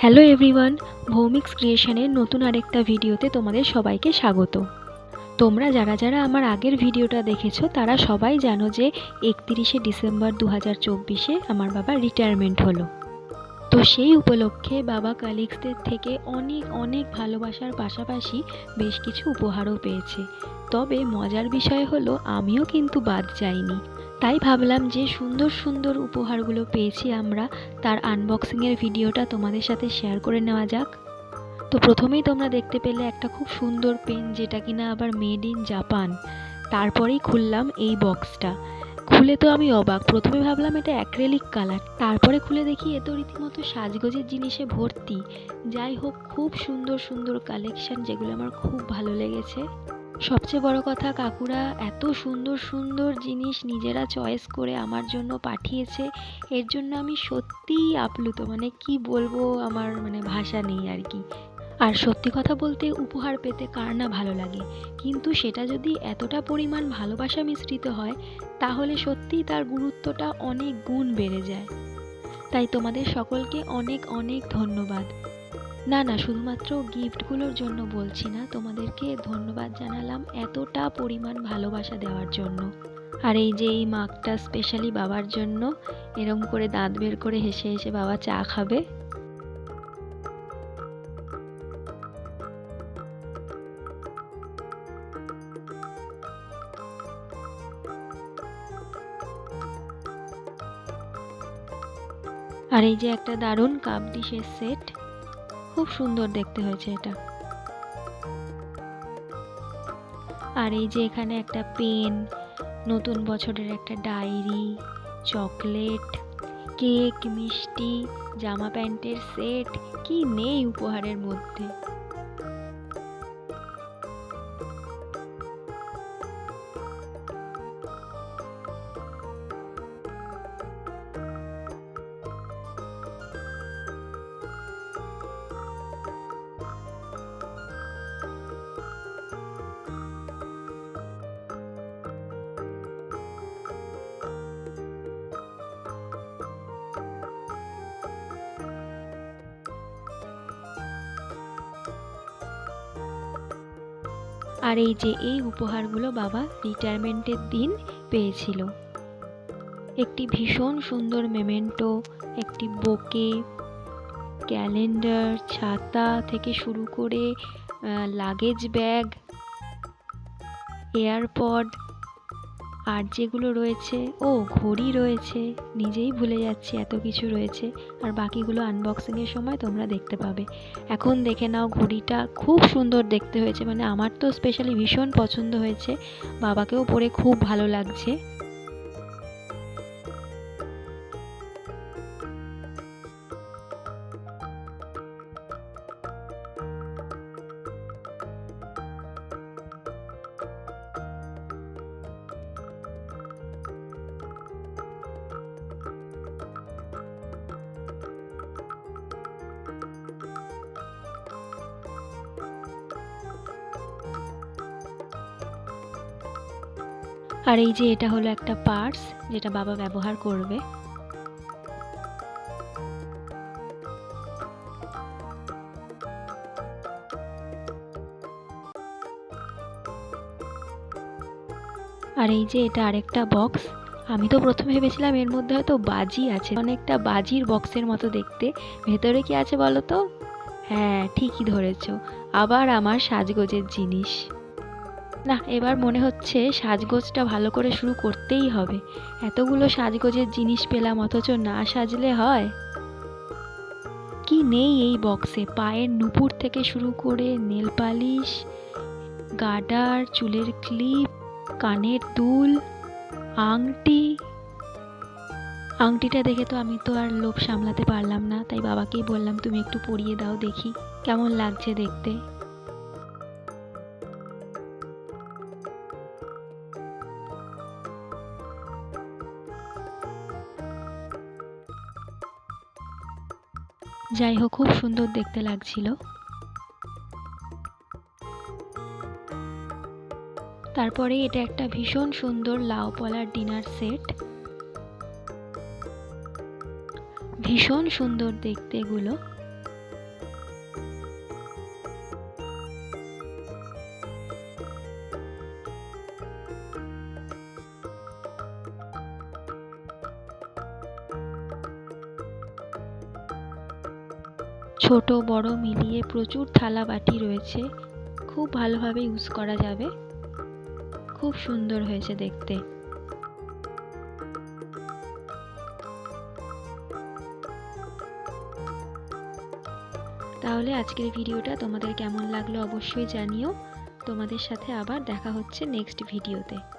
Hello everyone, ভৌমিক্স ক্রিয়েশনের নতুন আরেকটা ভিডিওতে তোমাদের সবাইকে স্বাগত। তোমরা যারা যারা আমার আগের ভিডিওটা দেখেছো তারা সবাই জানো যে 31শে ডিসেম্বর 2024-এ আমার বাবার রিটায়ারমেন্ট হলো। তো সেই উপলক্ষে বাবা কালিগসদের থেকে অনেক অনেক ভালোবাসার পাশাপাশি বেশ কিছু উপহারও পেয়েছে। তবে মজার বিষয় হলো আমিও কিন্তু বাদ যাইনি। তাই ভাবলাম যে সুন্দর সুন্দর উপহারগুলো পেয়েছি আমরা, তার আনবক্সিংয়ের ভিডিওটা তোমাদের সাথে শেয়ার করে নেওয়া যাক। তো প্রথমেই তোমরা দেখতে পেলে একটা খুব সুন্দর পেন, যেটা কিনা আবার মেড ইন জাপান। তারপরেই খুললাম এই বক্সটা। খুলে তো আমি অবাক, প্রথমে ভাবলাম এটা অ্যাক্রেলিক কালার, তারপরে খুলে দেখি এ তো রীতিমতো সাজগোজের জিনিসে ভর্তি। যাই হোক, খুব সুন্দর সুন্দর কালেকশন, যেগুলো আমার খুব ভালো লেগেছে। সবচেয়ে বড় কথা, কাকুরা এত সুন্দর সুন্দর জিনিস নিজেরা চয়েস করে আমার জন্য পাঠিয়েছে। এর জন্য আমি সত্যিই আপ্লুত, কি বলবো, আমার ভাষা নেই আর কি। আর সত্যি কথা বলতে, উপহার পেতে কার না ভালো লাগে, কিন্তু সেটা যদি এতটা পরিমাণ ভালোবাসা মিশ্রিত হয় তাহলে সত্যিই তার গুরুত্বটা অনেক গুণ বেড়ে যায়। তাই তোমাদের সকলকে অনেক অনেক ধন্যবাদ। না না, শুধুমাত্র গিফটগুলোর জন্য বলছি না, তোমাদেরকে ধন্যবাদ জানালাম এতটা পরিমাণ ভালোবাসা দেওয়ার জন্য। আর এই যে এই মাগটা স্পেশালি বাবার জন্য, এরম করে দাঁত বের করে হেসে হেসে বাবা চা খাবে। আর এই যে একটা দারুণ কাপ ডিশের সেট, খুব সুন্দর দেখতে হয়েছে এটা। আর এই যে এখানে একটা পেন, নতুন বছরের একটা ডায়েরি, চকলেট, কেক, মিষ্টি, জামা প্যান্টের সেট, কি নেই উপহারের মধ্যে। আর এই যে এই উপহারগুলো বাবা রিটায়ারমেন্টের দিন পেয়েছিল। একটি ভীষণ সুন্দর মেমেন্টো, একটি বোকে, ক্যালেন্ডার, ছাতা থেকে শুরু করে লাগেজ ব্যাগ, এয়ারপড, আর যেগুলো রয়েছে, ও ঘড়ি রয়েছে, নিজেই ভুলে যাচ্ছি এত কিছু রয়েছে। আর বাকিগুলো আনবক্সিংয়ের সময় তোমরা দেখতে পাবে। এখন দেখে নাও, ঘড়িটা খুব সুন্দর দেখতে হয়েছে, আমার তো স্পেশালি ভীষণ পছন্দ হয়েছে, বাবাকেও পরে খুব ভালো লাগছে। আর এই যে এটা হলো একটা পার্স, যেটা বাবা ব্যবহার করবে। আর এই যে এটা আরেকটা বক্স। আমি তো প্রথমে ভেবেছিলাম এর মধ্যে হয়তো বাজি আছে, অনেকটা বাজির বক্সের মতো দেখতে। ভেতরে কি আছে বলো তো? হ্যাঁ, ঠিকই ধরেছো, আবার আমার সাজগোজের জিনিস। না, এবার মনে হচ্ছে সাজগোজটা ভালো করে শুরু করতেই হবে। এতগুলো সাজগোজের জিনিস পেলাম, অথচ না সাজলে হয়? কি নেই এই বক্সে! পায়ের নুপুর থেকে শুরু করে নেল পালিশ, গার্ডার, চুলের ক্লিপ, কানের দুল, আংটি। আংটিটা দেখে তো আমি তো আর লোভ সামলাতে পারলাম না, তাই বাবাকেই বললাম তুমি একটু পরিয়ে দাও, দেখি কেমন লাগছে দেখতে। যাই হোক, খুব সুন্দর দেখতে লাগছিল। তারপরে এটা একটা ভীষণ সুন্দর লাউ পলার ডিনার সেট, ভীষণ সুন্দর দেখতে এগুলো। ছোট বড় মিলিয়ে প্রচুর থালা বাটি রয়েছে, খুব ভালোভাবে ইউজ করা যাবে। খুব সুন্দর হয়েছে দেখতে। তাহলে আজকের ভিডিওটা তোমাদের কেমন লাগলো অবশ্যই জানিও। তোমাদের সাথে আবার দেখা হচ্ছে নেক্সট ভিডিওতে।